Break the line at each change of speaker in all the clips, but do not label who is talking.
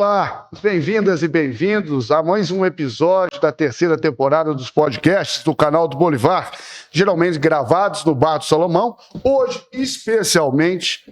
Olá, bem-vindas e bem-vindos a mais um episódio da terceira temporada dos podcasts do canal do Bolivar, geralmente gravados no Bar do Salomão. Hoje, especialmente,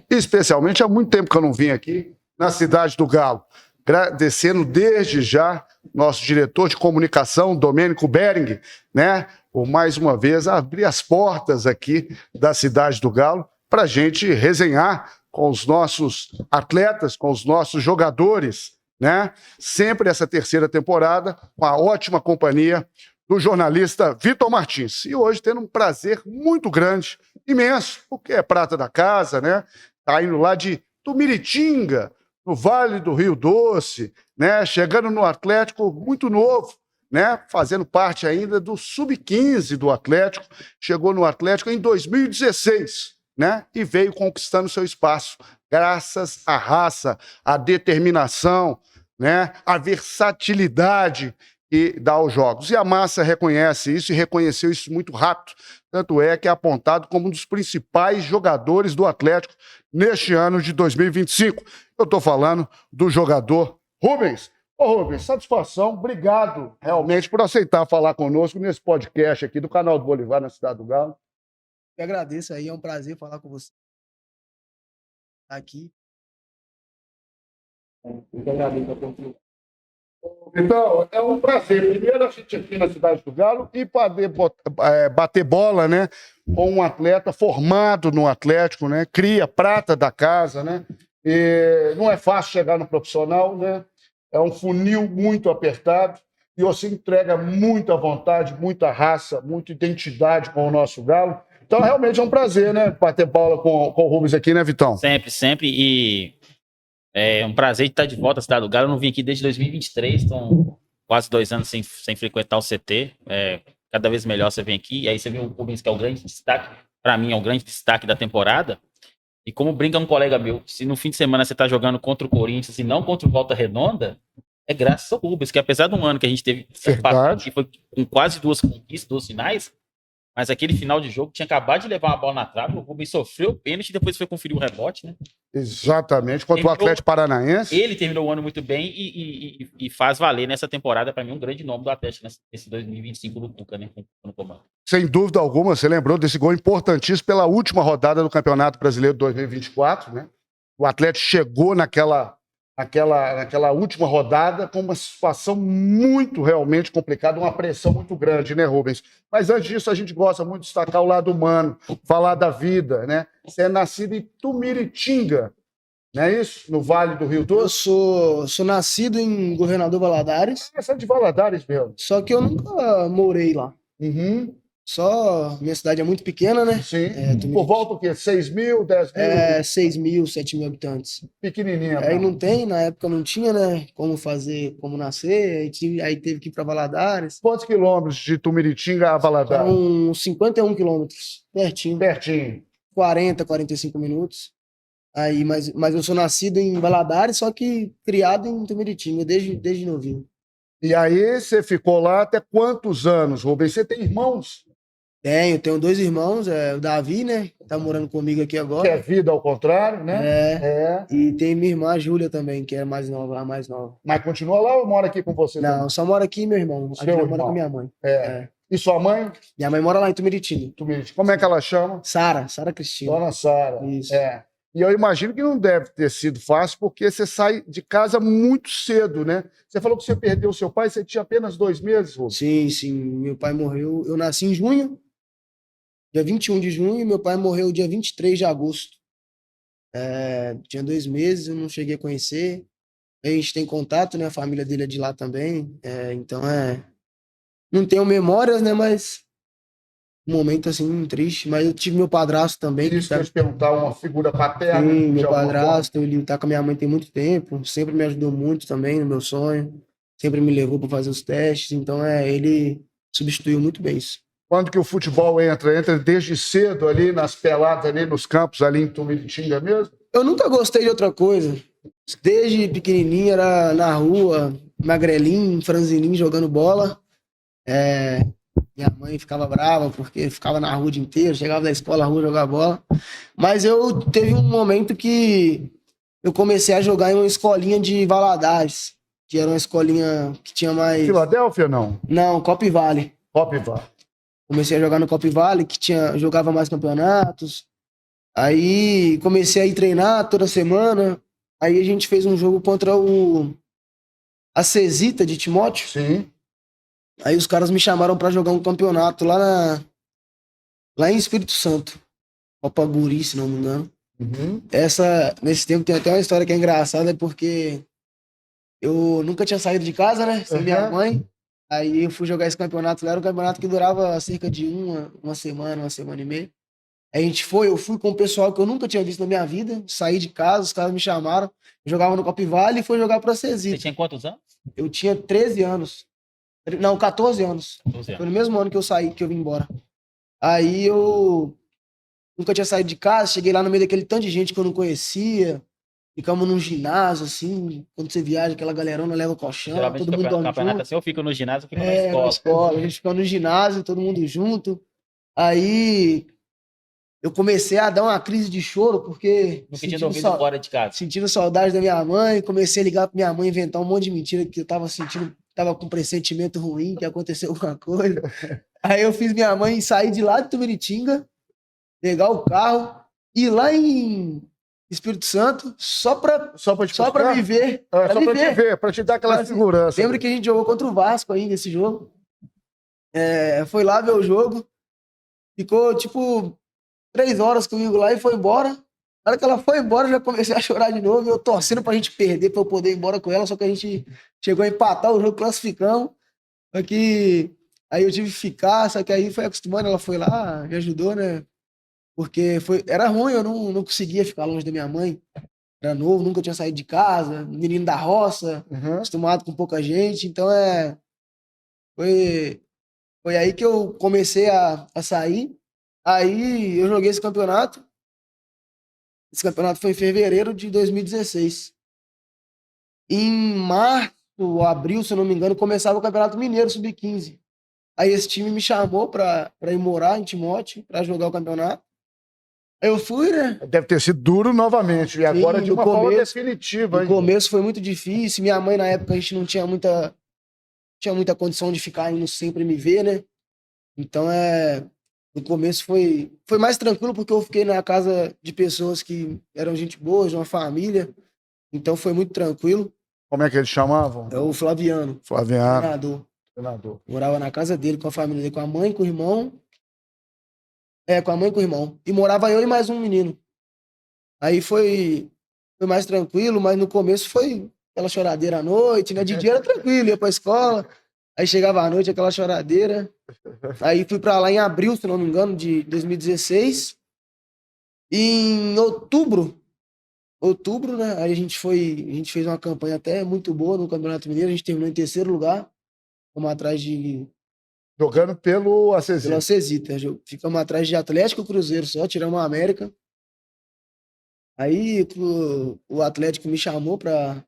há muito tempo que eu não vim aqui, na Cidade do Galo. Agradecendo desde já nosso diretor de comunicação, Domênico Bering, né, por mais uma vez abrir as portas aqui da Cidade do Galo para a gente resenhar com os nossos atletas, com os nossos jogadores, né? Sempre essa terceira temporada, com a ótima companhia do jornalista Vitor Martins. E hoje tendo um prazer muito grande, imenso, porque é prata da casa, né? Tá indo lá de Tumiritinga, no Vale do Rio Doce, né? Chegando no Atlético muito novo, né? Fazendo parte ainda do Sub-15 do Atlético. Chegou no Atlético em 2016. Né? E veio conquistando seu espaço, graças à raça, à determinação, né? À versatilidade que dá aos jogos. E a massa reconhece isso e reconheceu isso muito rápido. Tanto é que é apontado como um dos principais jogadores do Atlético neste ano de 2025. Eu estou falando do jogador Rubens. Ô Rubens, satisfação, obrigado realmente por aceitar falar conosco nesse podcast aqui do canal do Bolivar na Cidade do Galo.
Eu agradeço aí, é um prazer falar com você aqui. Eu que agradeço a oportunidade.
Então, é um prazer. Primeiro a gente aqui na Cidade do Galo e poder bater bola, né, com um atleta formado no Atlético, né, cria prata da casa, né, e não é fácil chegar no profissional, né, é um funil muito apertado e você entrega muita vontade, muita raça, muita identidade com o nosso Galo. Então, realmente é um prazer, né, bater bola com o Rubens aqui, né, Vitão?
Sempre, sempre. E é um prazer de estar de volta à Cidade do Galo. Eu não vim aqui desde 2023, então quase 2 anos sem frequentar o CT. Cada vez melhor você vem aqui. E aí você vê o Rubens, que é o grande destaque, para mim, é o grande destaque da temporada. E como brinca um colega meu, se no fim de semana você está jogando contra o Corinthians e não contra o Volta Redonda, é graças ao Rubens, que apesar de um ano que a gente teve que foi com quase 2 conquistas, 2 finais. Mas aquele final de jogo tinha acabado de levar uma bola na trave, o Rubens sofreu o pênalti e depois foi conferir o rebote, né?
Exatamente, contra o Atlético Paranaense.
Ele terminou o ano muito bem e faz valer nessa temporada, para mim, um grande nome do Atlético nesse 2025 do Cuca, né? No comando.
Sem dúvida alguma, você lembrou desse gol importantíssimo pela última rodada do Campeonato Brasileiro 2024, né? O Atlético chegou naquela última rodada com uma situação muito realmente complicada, uma pressão muito grande, né, Rubens? Mas antes disso, a gente gosta muito de destacar o lado humano, falar da vida, né? Você é nascido em Tumiritinga, não é isso? No Vale do Rio Doce?
Eu sou nascido em Governador Valadares.
Você é de Valadares mesmo?
Só que eu nunca morei lá.
Uhum.
Só, minha cidade é muito pequena, né?
Sim. Por volta o quê? 6 mil, 10 mil?
6 mil, 7 mil habitantes.
Pequenininha.
Aí não tem, na época não tinha, né? Como nascer, aí teve que ir para Valadares.
Quantos quilômetros de Tumiritinga a Valadares?
São 51 quilômetros, pertinho. 40, 45 minutos. Aí, mas eu sou nascido em Valadares, só que criado em Tumiritinga, desde novinho.
E aí você ficou lá até quantos anos, Rubens? Você tem irmãos?
Tenho 2 irmãos, o Davi, né? Tá morando comigo aqui agora.
Que é vida ao contrário, né?
E tem minha irmã, a Júlia também, que é a mais nova.
Mas continua lá ou mora aqui com você?
Não,
também?
Só mora aqui meu irmão. A Júlia mora com minha mãe.
E sua mãe?
Minha mãe mora lá em Tumiritinga.
Como é que ela chama?
Sara Cristina.
Dona Sara.
Isso.
E eu imagino que não deve ter sido fácil, porque você sai de casa muito cedo, né? Você falou que você perdeu seu pai, você tinha apenas 2 meses, Rubens?
Sim. Meu pai morreu. Eu nasci em junho, dia 21 de junho, e meu pai morreu dia 23 de agosto. Tinha 2 meses, eu não cheguei a conhecer. A gente tem contato, né? A família dele é de lá também. Então não tenho memórias, né? Mas um momento assim triste. Mas eu tive meu padrasto também.
Isso que eu ia te perguntar, uma figura paterna.
Sim, meu padrasto, ele tá com a minha mãe tem muito tempo. Sempre me ajudou muito também no meu sonho. Sempre me levou para fazer os testes. Então ele substituiu muito bem isso.
Quando que o futebol entra desde cedo ali nas peladas, ali nos campos, ali em Tumiritinga mesmo?
Eu nunca gostei de outra coisa. Desde pequenininho era na rua, magrelinho, franzininho, jogando bola. Minha mãe ficava brava porque ficava na rua o dia inteiro, chegava da escola, na rua jogar bola. Mas eu teve um momento que eu comecei a jogar em uma escolinha de Valadares, que era uma escolinha que tinha mais...
Filadélfia, não?
Não, Copy Valley.
Copy Valley.
Comecei a jogar no Copy Valley, que jogava mais campeonatos. Aí comecei a ir treinar toda semana. Aí a gente fez um jogo contra a Cesita de Timóteo.
Sim.
Aí os caras me chamaram pra jogar um campeonato lá em Espírito Santo. Copa Guri, se não me engano.
Uhum.
Nesse tempo tem até uma história que é engraçada, porque eu nunca tinha saído de casa, né? Sem minha mãe. Aí eu fui jogar esse campeonato lá. Era um campeonato que durava cerca de uma semana e meia. Aí eu fui com o pessoal que eu nunca tinha visto na minha vida. Saí de casa, os caras me chamaram. Eu jogava no Copy Valley e fui jogar pra
Você
Cesita.
tinha quantos anos?
Eu tinha 13 anos. Não, 14 anos.
12
Foi
anos.
no mesmo ano que eu saí, que eu vim embora. Aí eu nunca tinha saído de casa, cheguei lá no meio daquele tanto de gente que eu não conhecia. Ficamos num ginásio, assim, quando você viaja, aquela galerona leva colchão,
Geralmente
todo mundo dorme
campeonato
junto.
assim, eu fico no ginásio, eu fico
Na
na escola.
escola. A gente ficava no ginásio, todo mundo junto. Aí eu comecei a dar uma crise de choro, porque
Nunca tinha dormido fora de casa.
sentindo saudade da minha mãe, comecei a ligar pra minha mãe, inventar um monte de mentira que eu tava sentindo, tava com pressentimento ruim, que aconteceu alguma coisa. Aí eu fiz minha mãe sair de lá de Tumiritinga, pegar o carro, ir lá em Espírito Santo, só pra me ver.
Só pra te ver, pra te dar aquela segurança.
Lembra que a gente jogou contra o Vasco ainda, esse jogo? Foi lá ver o jogo, ficou tipo 3 horas comigo lá e foi embora. Na hora que ela foi embora, eu já comecei a chorar de novo. Eu torcendo pra gente perder, pra eu poder ir embora com ela. Só que a gente chegou a empatar o jogo, classificamos. Só que aí eu tive que ficar, só que aí foi acostumando. Ela foi lá, me ajudou, né? Porque era ruim, eu não conseguia ficar longe da minha mãe. Era novo, nunca tinha saído de casa, menino da roça, acostumado com pouca gente. Então foi aí que eu comecei a sair. Aí eu joguei esse campeonato. Esse campeonato foi em fevereiro de 2016. Em março ou abril, se eu não me engano, começava o Campeonato Mineiro Sub-15. Aí esse time me chamou pra ir morar em Timóteo, pra jogar o campeonato. Aí eu fui, né?
Deve ter sido duro novamente. E agora
Sim,
de uma forma definitiva.
No começo foi muito difícil. Minha mãe, na época, a gente não tinha muita condição de ficar indo sempre me ver, né? Então, no começo foi mais tranquilo, porque eu fiquei na casa de pessoas que eram gente boa, de uma família. Então foi muito tranquilo.
Como é que eles chamavam?
É o Flaviano.
Flaviano.
Treinador. Morava na casa dele, com a família dele, com a mãe, com o irmão. Com a mãe e com o irmão. E morava eu e mais um menino. Aí foi mais tranquilo, mas no começo foi aquela choradeira à noite, né? De dia era tranquilo, ia pra escola. Aí chegava à noite, aquela choradeira. Aí fui pra lá em abril, se não me engano, de 2016. E em outubro, né? Aí a gente fez uma campanha até muito boa no Campeonato Mineiro. A gente terminou em terceiro lugar. Ficamos atrás de...
Jogando pelo Acesita.
Pelo Acesita. Ficamos atrás de Atlético e Cruzeiro só, tiramos a América. Aí o Atlético me chamou pra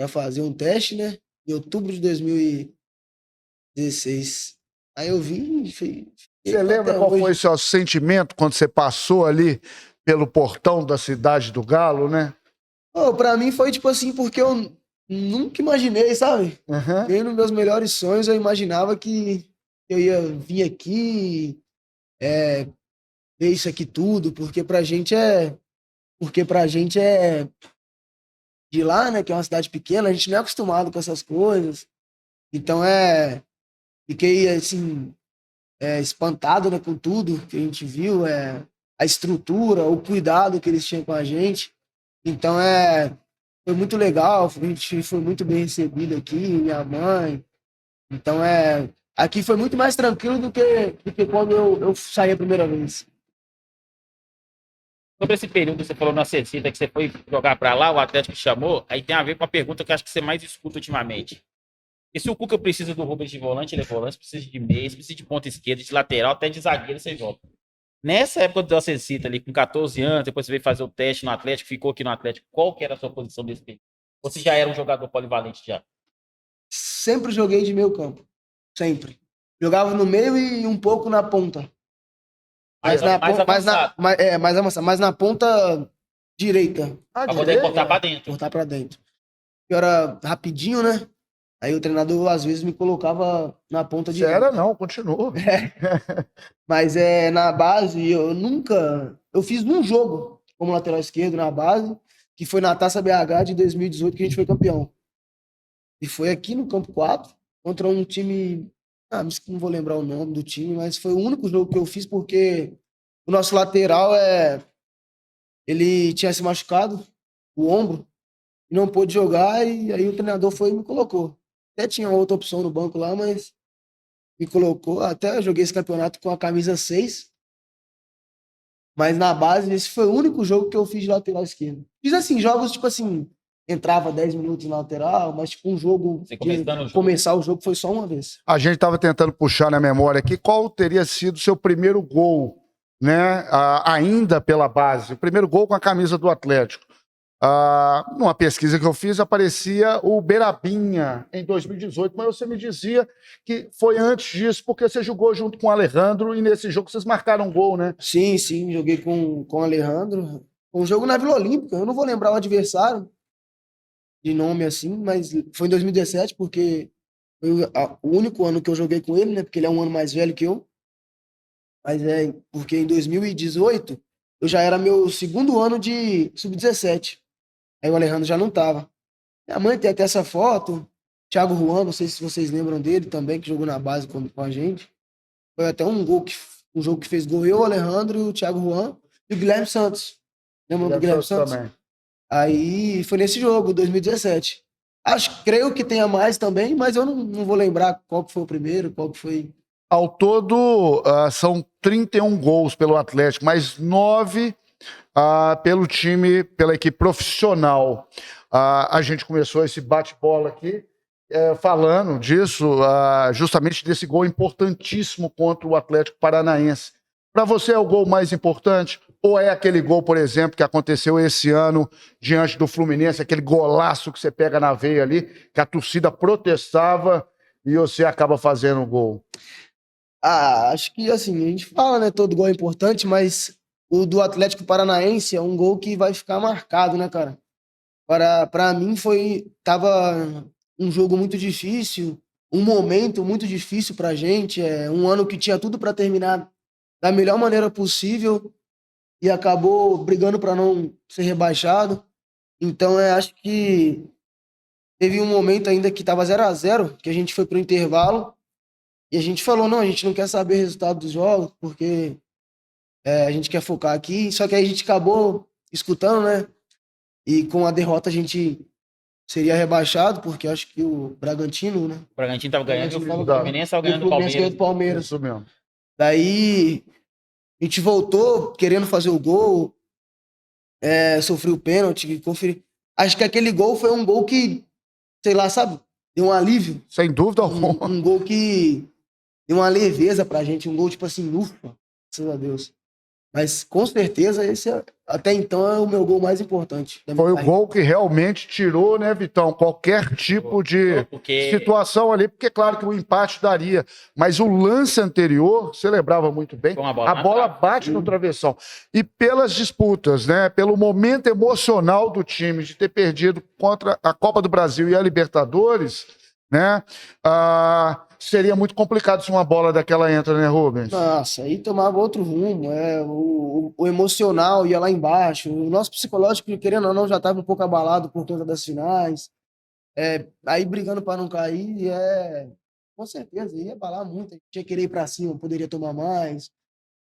fazer um teste, né? Em outubro de 2016. Aí eu vim e fiz.
Você lembra qual foi o seu sentimento quando você passou ali pelo portão da cidade do Galo, né?
Pra mim foi tipo assim, porque eu nunca imaginei, sabe? Nem nos meus melhores sonhos eu imaginava que eu ia vir aqui, ver isso aqui tudo, porque pra gente é de lá, né, que é uma cidade pequena, a gente não é acostumado com essas coisas. Então fiquei assim, espantado, né, com tudo que a gente viu, a estrutura, o cuidado que eles tinham com a gente. Então foi muito legal, a gente foi muito bem recebido aqui, minha mãe. Então aqui foi muito mais tranquilo do que quando eu saí a primeira vez.
Sobre esse período que você falou na Cecita, que você foi jogar pra lá, o Atlético te chamou, aí tem a ver com a pergunta que eu acho que você mais escuta ultimamente. E se o Cuca precisa do Rubens de volante, ele é volante, precisa de meia, precisa de ponta esquerda, de lateral, até de zagueiro, você joga. Nessa época do Cecita ali, com 14 anos, depois você veio fazer o teste no Atlético, ficou aqui no Atlético, qual que era a sua posição desse período? Ou você já era um jogador polivalente já?
Sempre joguei de meio campo. Sempre. Jogava no meio e um pouco na ponta. Mais avançado. Mas na ponta, Direita.
Pra poder cortar pra dentro.
Cortar pra dentro. Que era rapidinho, né? Aí o treinador, às vezes, me colocava na ponta direita.
Sério, não, continua.
Mas na base, eu fiz um jogo como lateral esquerdo na base, que foi na Taça BH de 2018 que a gente foi campeão. E foi aqui no Campo 4, contra um time, não vou lembrar o nome do time, mas foi o único jogo que eu fiz porque o nosso lateral ele tinha se machucado, o ombro, e não pôde jogar, e aí o treinador foi e me colocou. Até tinha outra opção no banco lá, mas me colocou. Até eu joguei esse campeonato com a camisa 6. Mas na base, esse foi o único jogo que eu fiz de lateral esquerdo. Fiz assim, jogos tipo assim, entrava 10 minutos na lateral, mas tipo um jogo, começar o jogo foi só uma vez.
A gente estava tentando puxar na memória aqui qual teria sido o seu primeiro gol, né? Ainda pela base. O primeiro gol com a camisa do Atlético. Numa pesquisa que eu fiz, aparecia o Berabinha em 2018, mas você me dizia que foi antes disso, porque você jogou junto com o Alejandro e nesse jogo vocês marcaram um gol, né?
Sim, joguei com o Alejandro. Um jogo na Vila Olímpica, eu não vou lembrar o adversário de nome assim, mas foi em 2017, porque foi o único ano que eu joguei com ele, né? Porque ele é um ano mais velho que eu. Mas porque em 2018 eu já era meu segundo ano de sub-17. Aí o Alejandro já não tava. Minha mãe tem até essa foto. Thiago Juan, não sei se vocês lembram dele também, que jogou na base com a gente. Foi até um jogo que fez gol eu, o Alejandro, e o Thiago Juan e o Guilherme Santos. Lembram do Guilherme Santos?
Também.
Aí foi nesse jogo, 2017. Creio que tenha mais também, mas eu não vou lembrar qual que foi o primeiro, qual que foi.
Ao todo, são 31 gols pelo Atlético, mais 9 pelo time, pela equipe profissional. A gente começou esse bate-bola aqui falando disso, justamente desse gol importantíssimo contra o Atlético Paranaense. Para você é o gol mais importante? Ou é aquele gol, por exemplo, que aconteceu esse ano diante do Fluminense, aquele golaço que você pega na veia ali, que a torcida protestava e você acaba fazendo o gol?
Acho que assim, a gente fala, né, todo gol é importante, mas o do Atlético Paranaense é um gol que vai ficar marcado, né, cara? Para mim tava um jogo muito difícil, um momento muito difícil pra gente, um ano que tinha tudo para terminar da melhor maneira possível e acabou brigando para não ser rebaixado. Então, acho que teve um momento ainda que tava 0-0, que a gente foi pro intervalo e a gente falou, não, a gente não quer saber o resultado dos jogos, porque a gente quer focar aqui. Só que aí a gente acabou escutando, né? E com a derrota a gente seria rebaixado, porque acho que o Bragantino, né?
O Bragantino tava ganhando e o
Bragantino
Fluminense tava ganhando
do Palmeiras.
Isso mesmo.
Daí a gente voltou querendo fazer o gol, sofreu o pênalti, conferiu. Acho que aquele gol foi um gol que, sei lá, sabe, deu um alívio.
Sem dúvida alguma.
Um gol que deu uma leveza pra gente, um gol tipo assim, ufa, graças a Deus. Mas com certeza esse até então é o meu gol mais importante.
Foi o gol que realmente tirou, né, Vitão, qualquer tipo de situação ali, porque claro que o empate daria, mas o lance anterior, você lembrava muito bem, a bola bate no travessão. E pelas disputas, né, pelo momento emocional do time de ter perdido contra a Copa do Brasil e a Libertadores, né, seria muito complicado se uma bola daquela entra, né, Rubens?
Nossa, aí tomava outro rumo. O emocional ia lá embaixo. O nosso psicológico, querendo ou não, já estava um pouco abalado por conta das finais. Aí brigando para não cair, com certeza, ia abalar muito. A gente ia querer ir para cima, poderia tomar mais.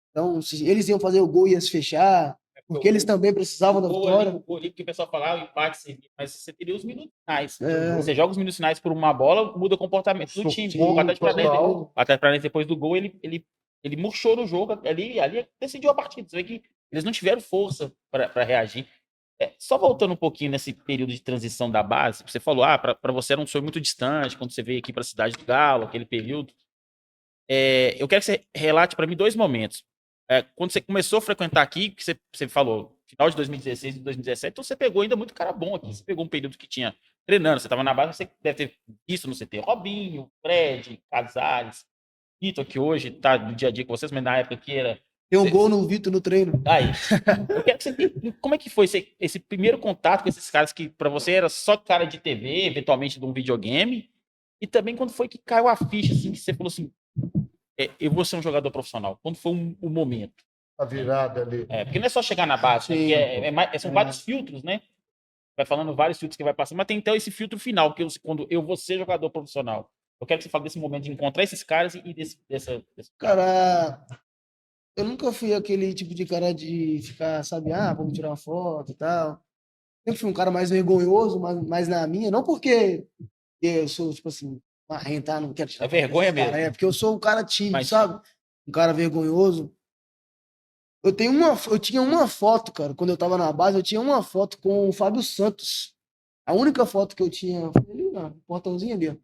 Então, se eles iam fazer o gol, ia se fechar. Porque eles também precisavam da vitória.
O gol ali que o pessoal falava, o empate servia, mas você teria os minutos finais. Você joga os minutos finais por uma bola, muda o comportamento do time. O Atlético Paranaense, depois do gol, ele murchou no jogo, ali decidiu a partida. Você vê que eles não tiveram força para reagir. Só voltando um pouquinho nesse período de transição da base, você falou, para você era um sonho muito distante, quando você veio aqui para a Cidade do Galo, aquele período. Eu quero que você relate para mim 2 momentos. Quando você começou a frequentar aqui, que você falou, final de 2016 e 2017, então você pegou ainda muito cara bom aqui. Você pegou um período que tinha treinando, você estava na base, você deve ter visto no CT Robinho, Fred, Casares, Vitor, que hoje está no dia a dia com vocês, mas na época que era
Tem um gol no Vitor no treino.
Aí, eu quero que você, como é que foi esse primeiro contato com esses caras que pra você era só cara de TV, eventualmente de um videogame, e também quando foi que caiu a ficha, assim, que você falou assim, eu vou ser um jogador profissional. Quando foi o momento?
A virada ali.
Porque não é só chegar na base, né?
Sim.
Porque são vários filtros, né? Vai falando vários filtros que vai passando, mas tem então esse filtro final, que quando eu vou ser jogador profissional. Eu quero que você fale desse momento de encontrar esses caras e desse cara.
Cara, eu nunca fui aquele tipo de cara de ficar, sabe, vamos tirar uma foto e tal. Sempre fui um cara mais vergonhoso, mais na minha. Não porque eu sou, tipo assim, marrento, não quero tirar
É
foto com
vergonha
esses caras.
mesmo.
É porque eu sou um cara tímido,
Mas
sabe? Um cara vergonhoso. Eu tinha uma foto, cara, quando eu tava na base, eu tinha uma foto com o Fábio Santos. A única foto que eu tinha, foi ali, ó, portãozinho ali, ó,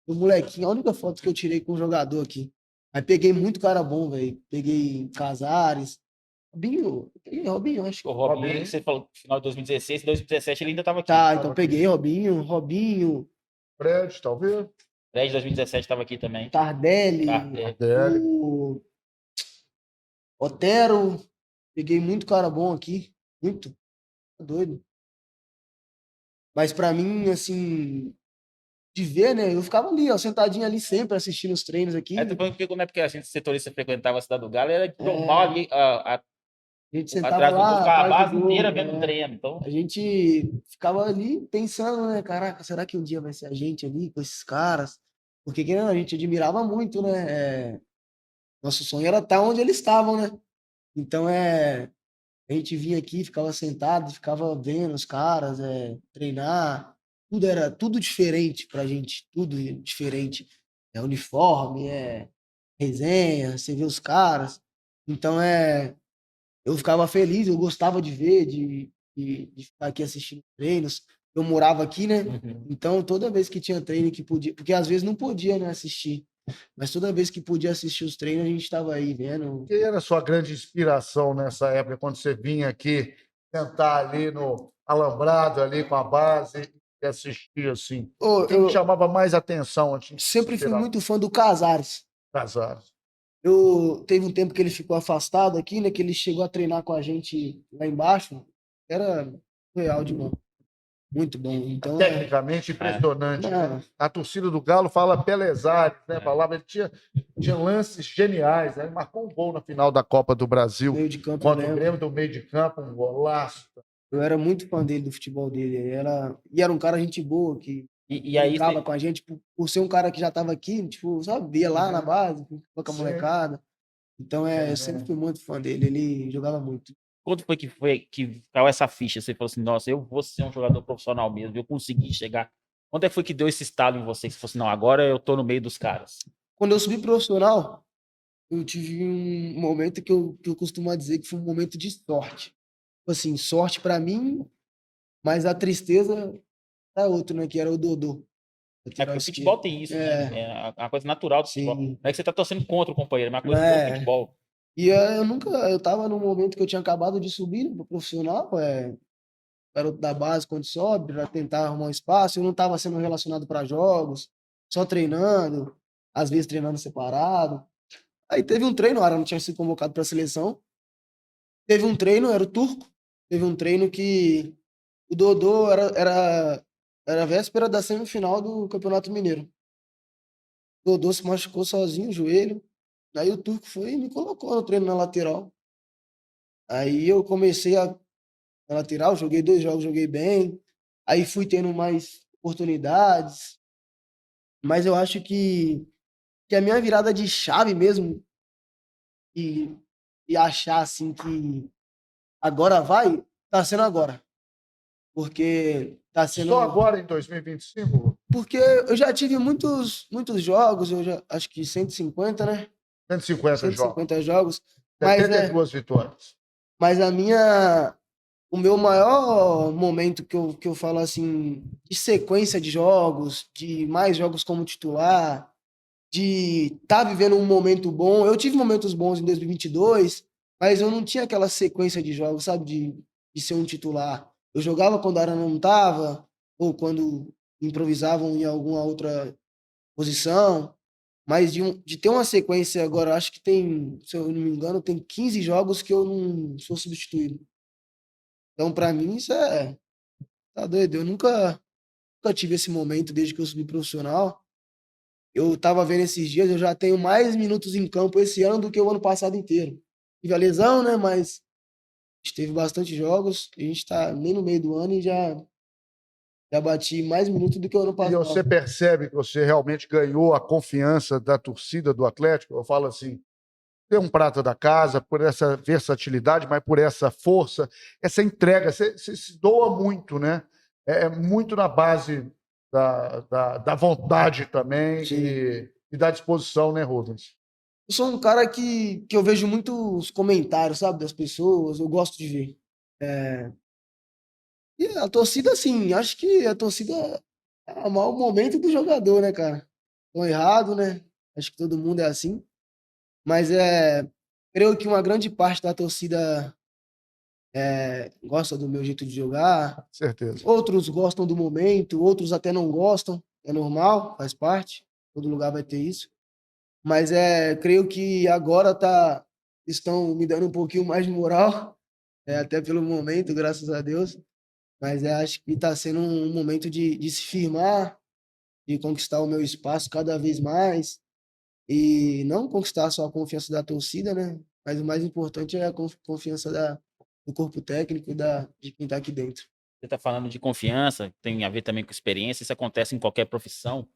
do molequinho, a única foto que eu tirei com o jogador aqui. Aí peguei muito cara bom, velho. Peguei Casares, Robinho, acho.
o Robinho,
Robinho.
que você falou no final de 2016, 2017 ele ainda estava aqui.
Tá, então peguei Robinho,
Fred, talvez.
Fred 2017 estava aqui também.
Tardelli,
Dele.
o Otero. Peguei muito cara bom aqui, muito. Tá doido. Mas pra mim, assim, de ver, né? Eu ficava ali, ó, sentadinho ali sempre assistindo os treinos aqui.
Porque como é porque a gente setorista frequentava a cidade do Galo, era
É.
normal ali
A gente sentava
atrás do gol,
lá,
ficava a
atrás
base
do gol,
inteira vendo o treino. Então,
A gente ficava ali pensando, né? Caraca, será que um dia vai ser a gente ali com esses caras? Porque querendo, a gente admirava muito, né? Nosso sonho era estar onde eles estavam, né? Então, a gente vinha aqui, ficava sentado, ficava vendo os caras, treinar. Tudo era tudo diferente pra gente, tudo diferente. É uniforme, resenha, você vê os caras. Então, eu ficava feliz, eu gostava de ver, de ficar aqui assistindo treinos. Eu morava aqui, né? Então, toda vez que tinha treino que podia, porque às vezes não podia, né, assistir, mas toda vez que podia assistir os treinos, a gente estava aí vendo.
Quem era a sua grande inspiração nessa época, quando você vinha aqui sentar ali no alambrado, ali com a base e assistir assim?
Ô,
Quem que
eu
chamava mais atenção antes de
sempre fui
inspirar
muito fã do Casares.
Casares?
Teve um tempo que ele ficou afastado aqui, né? Que ele chegou a treinar com a gente lá embaixo. Era real de bom. Muito bom. Então,
Tecnicamente impressionante.
não,
A torcida do Galo fala Pelezares, né? Falava, ele tinha lances geniais, né? Ele marcou um gol na final da Copa do Brasil
meio de campo, eu
contra o
lembro.
Grêmio, do meio de campo, um golaço.
Eu era muito fã dele, do futebol dele. E era um cara gente boa, que
e aí
brincava com a gente, por ser um cara que já estava aqui, tipo, sabe, ia lá na base, com a
Sim.
molecada. Então, eu sempre fui muito fã dele, ele jogava muito.
quando foi que caiu essa ficha? Você falou assim, nossa, eu vou ser um jogador profissional mesmo, eu consegui chegar. Quando é que foi que deu esse estalo em você? Que você falou assim, não, agora eu tô no meio dos caras.
Quando eu subi profissional, eu tive um momento que eu costumo dizer que foi um momento de sorte. Tipo assim, sorte para mim, mas a tristeza da outra, né, que era o Dodô.
Porque o futebol tem isso, né? É uma coisa natural do futebol.
Sim.
Não é que você tá torcendo contra o companheiro, é uma coisa do futebol.
E eu tava num momento que eu tinha acabado de subir pro profissional, garoto da base quando sobe, para tentar arrumar um espaço, eu não tava sendo relacionado para jogos, só treinando, às vezes treinando separado. Aí teve um treino, o Ara não tinha sido convocado para a seleção. Teve um treino, era o Turco. Teve um treino que o Dodô era a véspera da semifinal do Campeonato Mineiro. O Dodô se machucou sozinho, o joelho. Aí o Turco foi e me colocou no treino na lateral. Aí eu comecei na lateral, joguei 2 jogos, joguei bem. Aí fui tendo mais oportunidades. Mas eu acho que a minha virada de chave mesmo e, e achar assim que agora vai, tá sendo agora. Porque tá sendo.
Só agora em 2025?
Porque eu já tive muitos jogos, eu já acho que 150, né?
150 jogos.
150 jogos. Mas,
72 vitórias.
mas o meu maior momento que eu falo assim, de sequência de jogos, de mais jogos como titular, de estar vivendo um momento bom. Eu tive momentos bons em 2022, mas eu não tinha aquela sequência de jogos, sabe, de ser um titular. Eu jogava quando a Arana não estava, ou quando improvisavam em alguma outra posição, Mas de ter uma sequência agora, acho que tem, se eu não me engano, tem 15 jogos que eu não sou substituído. Então, pra mim, isso tá doido. Eu nunca tive esse momento desde que eu subi profissional. Eu tava vendo esses dias, eu já tenho mais minutos em campo esse ano do que o ano passado inteiro. Tive a lesão, né? Mas a gente teve bastante jogos. A gente tá nem no meio do ano e já bati mais minutos do que o ano
E você
passado.
percebe que você realmente ganhou a confiança da torcida do Atlético? Eu falo assim, ter um prata da casa, por essa versatilidade, mas por essa força, essa entrega. Você se doa muito, né? É muito na base da vontade também
Sim.
e da disposição, né, Rubens?
Eu sou um cara que eu vejo muitos comentários, sabe, das pessoas, eu gosto de ver. E a torcida, assim, acho que a torcida é o maior momento do jogador, né, cara? Tô errado, né? Acho que todo mundo é assim. Mas creio que uma grande parte da torcida gosta do meu jeito de jogar.
Certeza.
Outros gostam do momento, outros até não gostam. É normal, faz parte. Todo lugar vai ter isso. Mas creio que agora estão me dando um pouquinho mais de moral, até pelo momento, graças a Deus. Mas acho que está sendo um momento de se firmar, de conquistar o meu espaço cada vez mais e não conquistar só a confiança da torcida, né? Mas o mais importante é a confiança do corpo técnico e de quem está aqui dentro.
Você está falando de confiança, tem a ver também com experiência, isso acontece em qualquer profissão.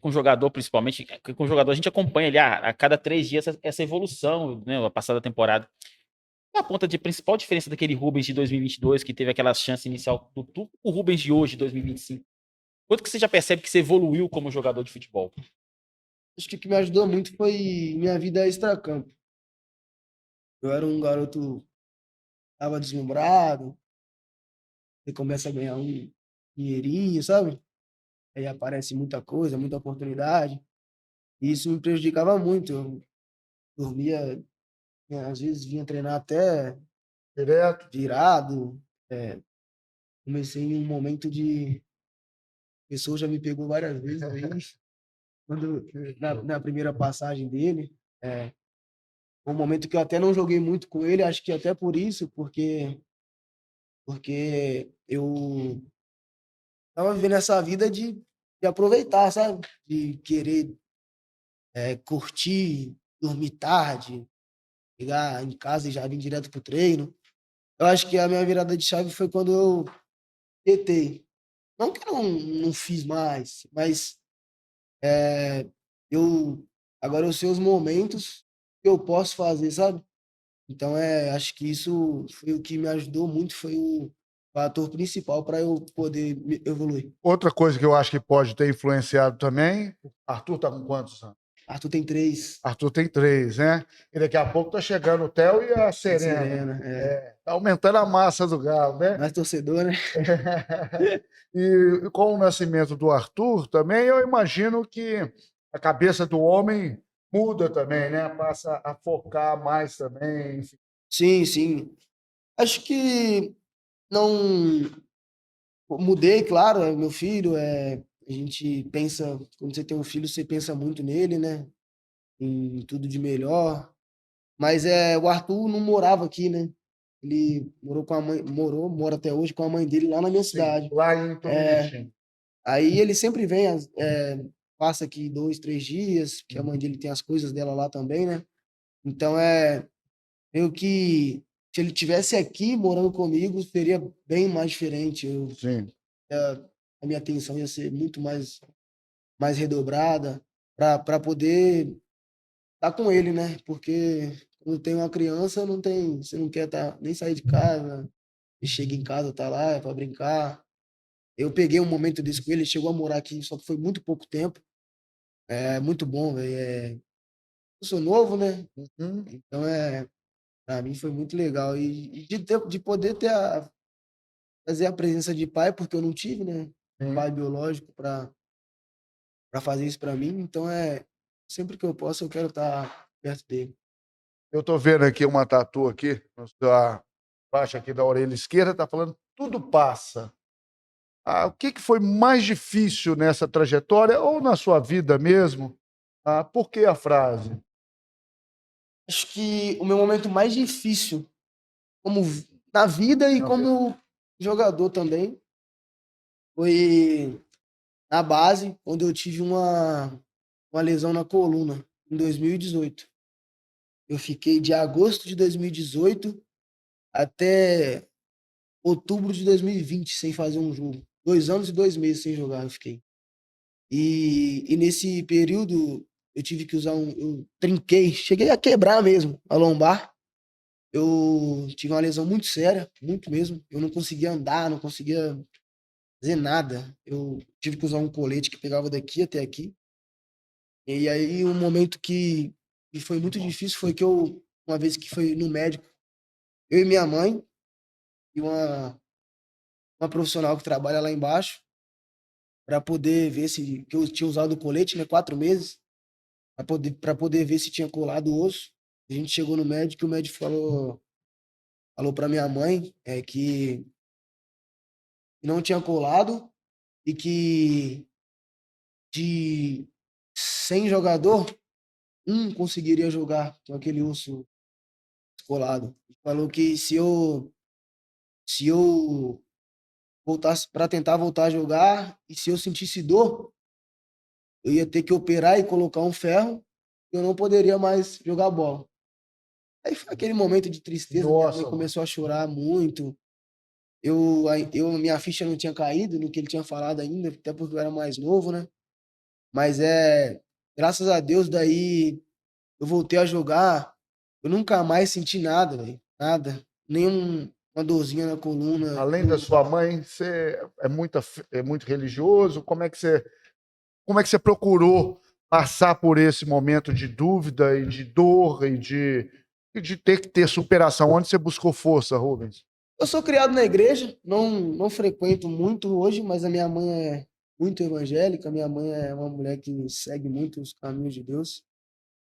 Com jogador, principalmente, com jogador a gente acompanha ele a cada 3 dias essa evolução, né? A passada temporada. A ponta de principal diferença daquele Rubens de 2022, que teve aquela chance inicial do o Rubens de hoje, 2025. Quanto que você já percebe que você evoluiu como jogador de futebol?
Acho que o que me ajudou muito foi minha vida extracampo. Eu era um garoto, estava deslumbrado, você começa a ganhar um dinheirinho, sabe? Aí aparece muita coisa, muita oportunidade. E isso me prejudicava muito. Eu dormia, às vezes vinha treinar até
Direto.
virado. É, comecei em um momento de. A pessoa já me pegou várias vezes aí, na primeira passagem dele. É, um momento que eu até não joguei muito com ele, acho que até por isso, porque eu tava vivendo essa vida de aproveitar, sabe? De querer curtir, dormir tarde, chegar em casa e já vir direto pro treino. Eu acho que a minha virada de chave foi quando eu tentei. Não que eu não fiz mais, mas eu agora eu sei os momentos que eu posso fazer, sabe? Então acho que isso foi o que me ajudou muito, foi o fator principal para eu poder evoluir.
Outra coisa que eu acho que pode ter influenciado também, Arthur está com quantos anos?
Arthur tem 3.
Arthur tem 3, né? E daqui a pouco tá chegando o Theo e a Serena.
Serena,
Tá aumentando a massa do galo, né?
mais torcedor, né?
E com o nascimento do Arthur também, eu imagino que a cabeça do homem muda também, né? Passa a focar mais também. Enfim.
Sim, sim. Acho que não mudei, claro, é meu filho, a gente pensa, quando você tem um filho, você pensa muito nele, né? Em tudo de melhor. Mas o Arthur não morava aqui, né? Ele morou com a mãe, mora até hoje com a mãe dele lá na minha
Sim,
cidade.
lá em Tominichim.
Aí ele sempre vem, passa aqui 2, 3 dias, que a mãe dele tem as coisas dela lá também, né? Então meio que se ele tivesse aqui morando comigo, seria bem mais diferente.
Sim.
A minha atenção ia ser muito mais redobrada para poder estar com ele, né? Porque quando tem uma criança, não tem, você não quer nem sair de casa, e chega em casa, tá lá, é para brincar. Eu peguei um momento desse com ele, ele chegou a morar aqui, só que foi muito pouco tempo. É muito bom, velho. Eu sou novo, né?
Uhum.
Então para mim foi muito legal e de poder fazer a presença de pai, porque eu não tive, né? Pai biológico para fazer isso para mim. Então sempre que eu posso, eu quero estar perto dele.
Eu tô vendo aqui uma tatu aqui, na sua faixa aqui da orelha esquerda, tá falando tudo passa. O que foi mais difícil nessa trajetória ou na sua vida mesmo? Ah, por que a frase?
Acho que o meu momento mais difícil, como na vida e
Na
como jogador também, foi na base, quando eu tive uma lesão na coluna, em 2018. Eu fiquei de agosto de 2018 até outubro de 2020 sem fazer um jogo. 2 anos e 2 meses sem jogar eu fiquei. E nesse período eu tive que usar eu trinquei, cheguei a quebrar mesmo a lombar. Eu tive uma lesão muito séria, muito mesmo. Eu não conseguia andar, não conseguia fazer nada. Eu tive que usar um colete que pegava daqui até aqui. E aí um momento que foi muito difícil foi que uma vez que foi no médico, eu e minha mãe e uma profissional que trabalha lá embaixo, para poder ver se que eu tinha usado o colete, né, 4 meses, para poder ver se tinha colado o osso. A gente chegou no médico e o médico falou para minha mãe que não tinha colado e que de 100 jogador, um conseguiria jogar com aquele osso colado. Falou que se eu voltasse para tentar voltar a jogar e se eu sentisse dor, eu ia ter que operar e colocar um ferro, eu não poderia mais jogar bola. Aí foi aquele momento de tristeza, minha mãe
Nossa, mano.
começou a chorar muito. Minha ficha não tinha caído no que ele tinha falado ainda, até porque eu era mais novo, né? Mas graças a Deus, daí eu voltei a jogar, eu nunca mais senti nada, velho. Nada. Uma dorzinha na coluna.
Além da sua mãe, você é muito religioso? Como é que você procurou passar por esse momento de dúvida e de dor e de ter que ter superação? Onde você buscou força, Rubens?
Eu sou criado na igreja, não frequento muito hoje, mas a minha mãe é muito evangélica, minha mãe é uma mulher que segue muito os caminhos de Deus.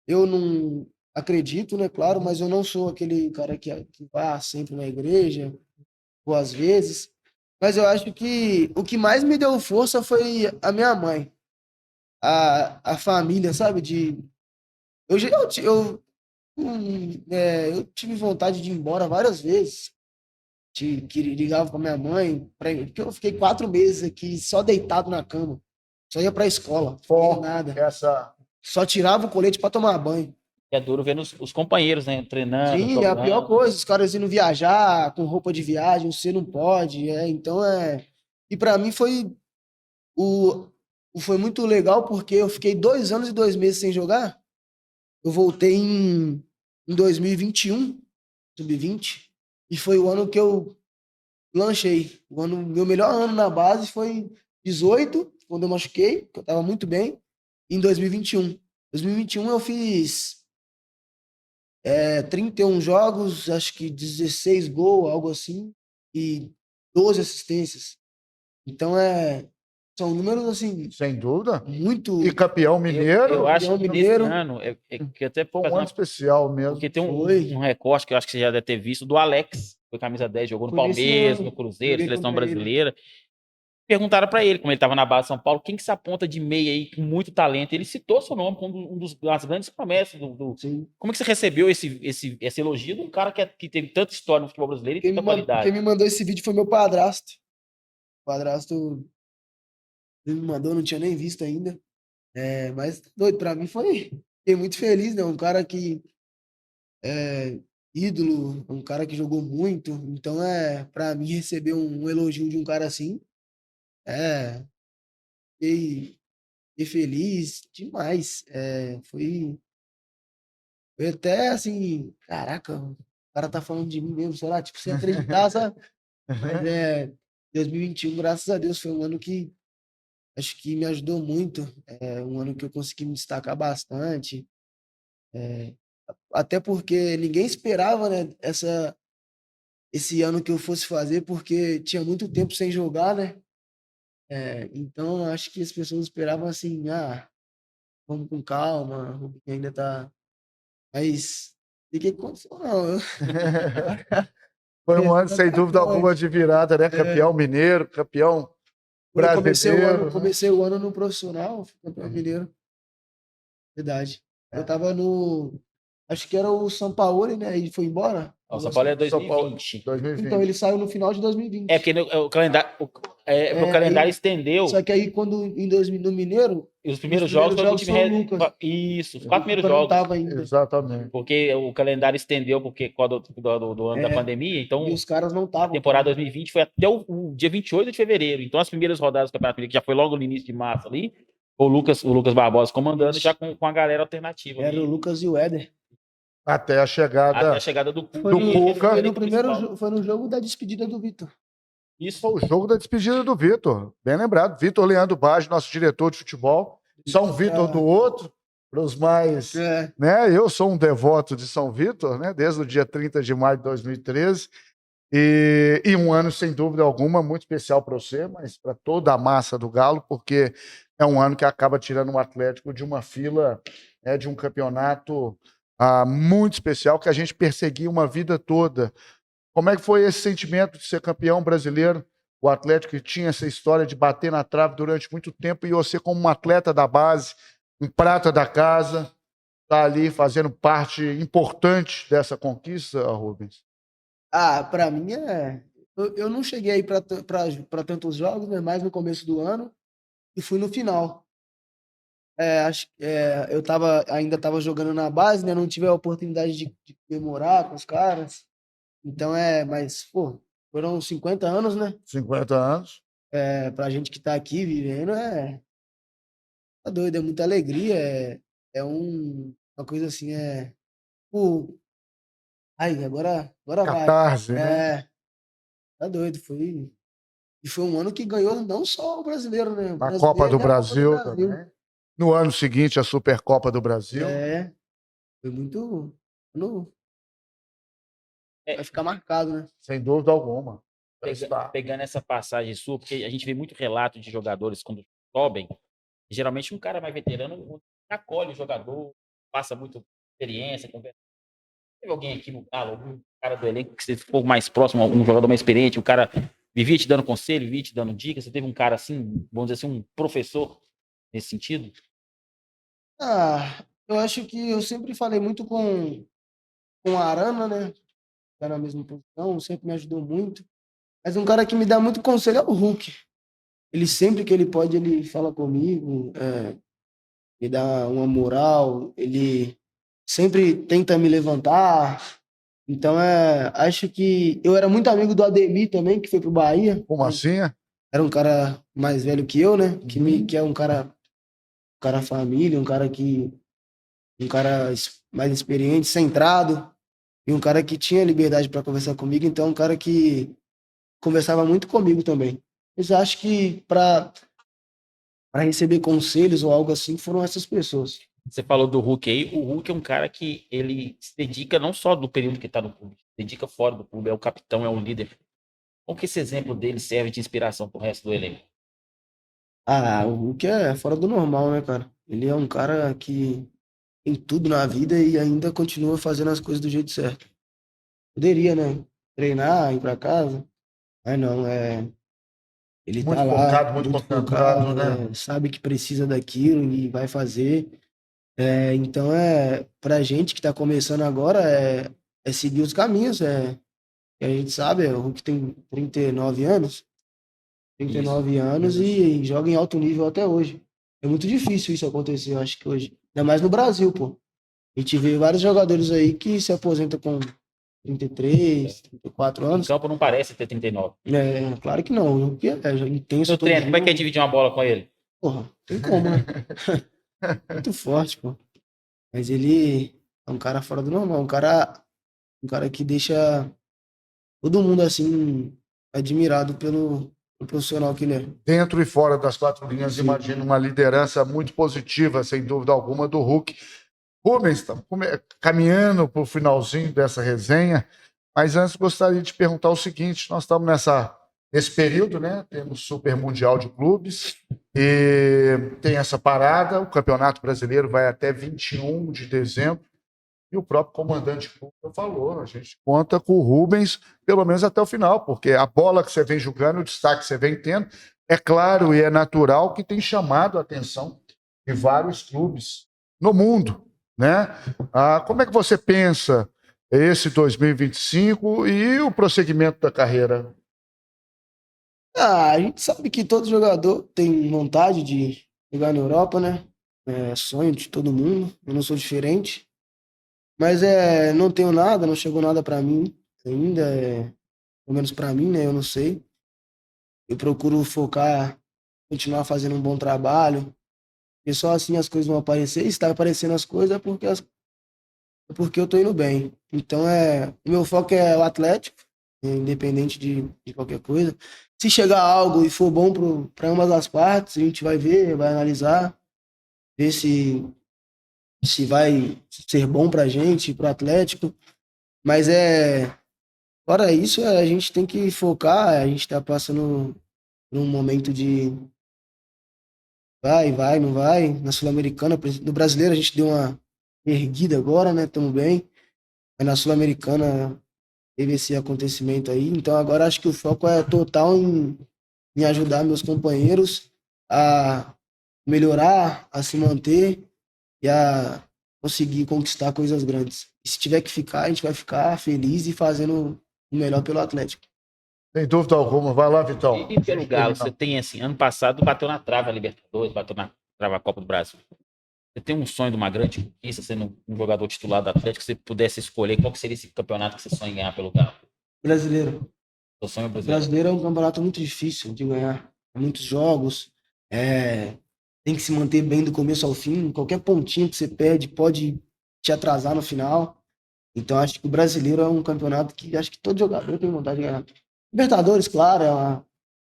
Eu não acredito, né, claro, mas eu não sou aquele cara que vai sempre na igreja, ou às vezes. Mas eu acho que o que mais me deu força foi a minha mãe, a família, sabe? Eu, já- eu, ti- eu tive vontade de ir embora várias vezes, que ligava para minha mãe, porque eu fiquei 4 meses aqui só deitado na cama, só ia para a escola, não fazia nada,
Essa
só tirava o colete para tomar banho.
É duro vendo os companheiros, né? Treinando,
Sim, é a pior
jogando.
coisa, os caras indo viajar com roupa de viagem, você não pode, então é. E para mim o, foi muito legal porque eu fiquei 2 anos e 2 meses sem jogar. Eu voltei em 2021, sub-20, e foi o ano que eu lanchei. Meu melhor ano na base foi 18, quando eu machuquei, que eu tava muito bem, e em 2021. 2021 eu fiz 31 jogos, acho que 16 gols, algo assim, e 12 assistências. Então são números assim,
sem dúvida. E
muito.
campeão
Eu
mineiro,
acho
Campeão
que nesse
mineiro
ano, que até
foi um
fazer
ano especial mesmo.
porque tem
foi.
um recorte que eu acho que você já deve ter visto do Alex, foi camisa 10, jogou no
Foi nesse
Palmeiras, no
ano.
Cruzeiro,
Joguei
seleção
contra ele.
brasileira. Perguntaram pra ele, como ele tava na base de São Paulo, quem que se aponta de meia aí com muito talento? Ele citou seu nome como das grandes promessas
Sim.
Como é que você recebeu esse elogio de um cara que teve tanta história no futebol brasileiro e tanta
Quem
qualidade?
me mandou esse vídeo foi meu padrasto. O padrasto ele me mandou, não tinha nem visto ainda. Mas doido, pra mim foi. Fiquei muito feliz, né? Um cara que é ídolo, um cara que jogou muito. Então, pra mim, receber um elogio de um cara assim, é, fiquei, fiquei feliz demais. Foi até assim, caraca, o cara tá falando de mim mesmo, sei lá, tipo, sem acreditar, sabe? Mas 2021, graças a Deus, foi um ano que acho que me ajudou muito. É um ano que eu consegui me destacar bastante. Até porque ninguém esperava, né, esse ano que eu fosse fazer, porque tinha muito tempo sem jogar, né? Então, acho que as pessoas esperavam assim, vamos com calma, o Rubinho ainda tá. Mas, o que aconteceu? Não, eu
Foi um ano,
crescendo
sem dúvida alguma,
atacante.
de virada, né?
É,
Campeão mineiro, campeão
eu comecei o ano,
brasileiro, né?
comecei o ano no profissional, fui campeão mineiro. Verdade. Eu tava no... Acho que era o Sampaoli, né? Ele foi embora.
O São Paulo é
São Paulo,
2020.
2020.
Então, ele saiu no final de 2020.
É porque o calendário, o calendário estendeu.
Só que aí, quando em 2000, no Mineiro,
E os primeiros jogos foi o time
são o Lucas.
Isso, os 4 primeiros
O Lucas não
jogos.
tava ainda.
Exatamente.
Porque o calendário estendeu porque do ano da pandemia. Então,
E os caras não
a
estavam.
temporada 2020 foi até o dia 28 de fevereiro. Então, as primeiras rodadas do Campeonato Mineiro, que já foi logo no início de março ali, o Lucas Barbosa comandando, já com a galera alternativa.
Era
ali,
o Lucas e o Éder.
Até a chegada.
até a chegada do
Foi no,
Cuca.
foi no primeiro foi no jogo da despedida do Vitor.
Isso.
Foi o jogo da despedida do Vitor. Bem lembrado. Vitor Leandro Baggio, nosso diretor de futebol. São Vitor do outro, para os mais. Né? Eu sou um devoto de São Vitor, né? Desde o dia 30 de maio de 2013. E um ano, sem dúvida alguma, muito especial para você, mas para toda a massa do Galo, porque é um ano que acaba tirando o Atlético de uma fila, né, de um campeonato muito especial que a gente perseguia uma vida toda. Como é que foi esse sentimento de ser campeão brasileiro? O Atlético que tinha essa história de bater na trave durante muito tempo e você, como um atleta da base, um prata da casa, está ali fazendo parte importante dessa conquista, Rubens?
Para mim eu não cheguei aí para tantos jogos, né? Mais no começo do ano e fui no final. Eu ainda estava jogando na base, né? Não tive a oportunidade de comemorar com os caras. Então mas, pô, foram 50 anos, né?
50 anos.
Pra gente que tá aqui vivendo, tá doido, é muita alegria, uma coisa assim, pô, ai, agora vai.
Catarse, né?
Tá doido, e foi um ano que ganhou não só o brasileiro, né? O
A Copa do
e a
Brasil
Copa do Brasil.
também. No ano seguinte, a Supercopa do Brasil.
Foi muito...
É.
Vai ficar marcado, né?
Sem dúvida alguma.
Pegando essa passagem sua, porque a gente vê muito relato de jogadores quando sobem, geralmente um cara mais veterano acolhe o jogador, passa muita experiência, conversa. Teve alguém aqui no Galo, um cara do elenco que você ficou mais próximo, um jogador mais experiente, o cara vivia te dando conselho, vivia te dando dicas, você teve um cara assim, vamos dizer assim, um professor nesse sentido?
Eu acho que eu sempre falei muito com a Arana, né? Tá na mesma posição, sempre me ajudou muito. Mas um cara que me dá muito conselho é o Hulk. Ele sempre que ele pode, ele fala comigo, me dá uma moral, ele sempre tenta me levantar. Então, acho que eu era muito amigo do Ademir também, que foi pro Bahia.
Como assim?
Era um cara mais velho que eu, né? Que é um cara família, um cara mais experiente, centrado, e um cara que tinha liberdade para conversar comigo, então um cara que conversava muito comigo também. Mas acho que para receber conselhos ou algo assim foram essas pessoas.
Você falou do Hulk aí, o Hulk é um cara que ele se dedica não só do período que está no clube, se dedica fora do clube, é o capitão, é o líder. Como que esse exemplo dele serve de inspiração pro resto do elenco?
O Hulk é fora do normal, né, cara? Ele é um cara que tem tudo na vida e ainda continua fazendo as coisas do jeito certo. Poderia, né? Treinar, ir para casa, mas não, ele
muito
tá lá,
focado, muito concentrado, né?
sabe que precisa daquilo e vai fazer. Então, pra gente que tá começando agora, é seguir os caminhos. Que a gente sabe, o Hulk tem 39 anos, 39 anos e joga em alto nível até hoje. É muito difícil isso acontecer, eu acho que hoje. Ainda mais no Brasil, pô. A gente vê vários jogadores aí que se aposentam com 33, 34
Em
anos.
campo não parece ter 39.
Claro que não. O Hulk é intenso.
No treino, como é que é dividir uma bola com ele?
Porra, tem como, né? Muito forte, pô. Mas ele é um cara fora do normal, um cara que deixa todo mundo assim admirado pelo profissional que ele é.
Dentro e fora das quatro linhas, imagino uma liderança muito positiva, sem dúvida alguma, do Hulk. Rubens, estamos caminhando para o finalzinho dessa resenha, mas antes gostaria de perguntar o seguinte: nós estamos nesse período, né? Temos Super Mundial de Clubes e tem essa parada, o Campeonato Brasileiro vai até 21 de dezembro, e o próprio comandante Cuca falou, a gente conta com o Rubens pelo menos até o final, porque a bola que você vem jogando, o destaque que você vem tendo, é claro e é natural que tem chamado a atenção de vários clubes no mundo, né? Como é que você pensa esse 2025 e o prosseguimento da carreira?
A gente sabe que todo jogador tem vontade de jogar na Europa, né? É sonho de todo mundo. Eu não sou diferente. Mas não tenho nada, não chegou nada pra mim ainda. Pelo menos pra mim, né? Eu não sei. Eu procuro focar, continuar fazendo um bom trabalho. E só assim as coisas vão aparecer. E se tá aparecendo as coisas é porque eu tô indo bem. Então o meu foco é o Atlético, independente de qualquer coisa. Se chegar algo e for bom para ambas as partes, a gente vai ver, vai analisar, ver se vai ser bom pra gente, pro Atlético. Mas fora isso, a gente tem que focar, a gente tá passando por um momento de vai, não vai. Na Sul-Americana, no Brasileiro a gente deu uma erguida agora, né? Estamos bem. Mas na Sul-Americana teve esse acontecimento aí. Então agora acho que o foco é total em ajudar meus companheiros a melhorar, a se manter e a conseguir conquistar coisas grandes. E se tiver que ficar, a gente vai ficar feliz e fazendo o melhor pelo Atlético.
Sem dúvida alguma. Vai lá, Vitão.
E pelo Galo, você tem assim, ano passado bateu na trave a Libertadores, bateu na trave a Copa do Brasil. Você tem um sonho de uma grande conquista, sendo um jogador titular do Atlético, se você pudesse escolher qual que seria esse campeonato que você sonha em ganhar pelo Galo?
Brasileiro.
O sonho brasileiro.
Brasileiro é um campeonato muito difícil de ganhar. Muitos jogos. Tem que se manter bem do começo ao fim. Qualquer pontinho que você perde pode te atrasar no final. Então acho que o brasileiro é um campeonato que acho que todo jogador tem vontade de ganhar. Libertadores, claro,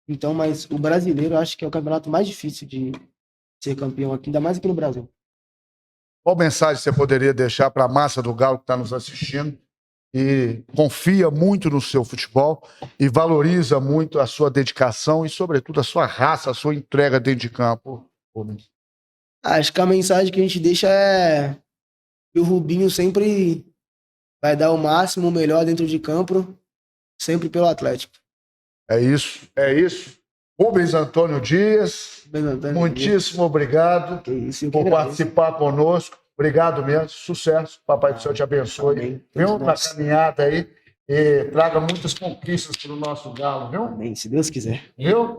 então, mas o brasileiro eu acho que é o campeonato mais difícil de ser campeão aqui, ainda mais aqui no Brasil.
Qual mensagem você poderia deixar para a massa do Galo que está nos assistindo e confia muito no seu futebol e valoriza muito a sua dedicação e, sobretudo, a sua raça, a sua entrega dentro de campo?
Acho que a mensagem que a gente deixa é que o Rubinho sempre vai dar o máximo, o melhor dentro de campo, sempre pelo Atlético.
É isso, é isso. Rubens Antônio Dias, muitíssimo obrigado por participar conosco. Obrigado mesmo, sucesso. Papai do Céu te abençoe. Viu? Na caminhada aí. E traga muitas conquistas para o nosso Galo, viu?
Amém, se Deus quiser.
Viu?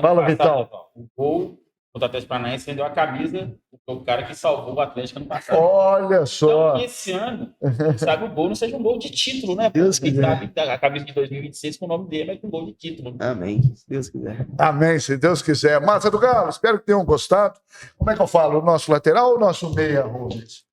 Fala, Vitão. O gol o Atlético Paranaense vendeu a camisa do cara que salvou o Atlético ano passado.
Olha só.
Então, esse ano, sabe, o gol não seja um gol de título, né?
Deus
Quem
quiser.
sabe a camisa de 2026 com o nome dele, mas com gol de título.
Amém, se Deus quiser.
Amém, se Deus quiser. Massa do Galo, espero que tenham gostado. Como é que eu falo? O nosso lateral ou o nosso meia, Rubens?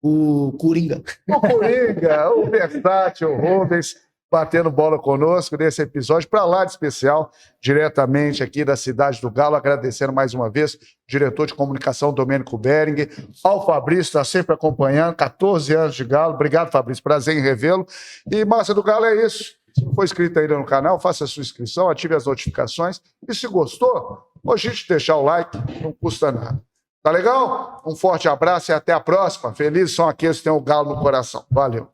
O Coringa.
O Coringa, o versátil, o Rubens, batendo bola conosco nesse episódio, para lá de especial, diretamente aqui da cidade do Galo, agradecendo mais uma vez o diretor de comunicação, Domênico Bering, ao Fabrício, está sempre acompanhando, 14 anos de Galo, obrigado, Fabrício, prazer em revê-lo, e Massa do Galo é isso, se não for inscrito ainda no canal, faça a sua inscrição, ative as notificações, e se gostou, hoje a gente deixar o like, não custa nada. Tá legal? Um forte abraço e até a próxima. Felizes são aqueles que têm o Galo no coração. Valeu.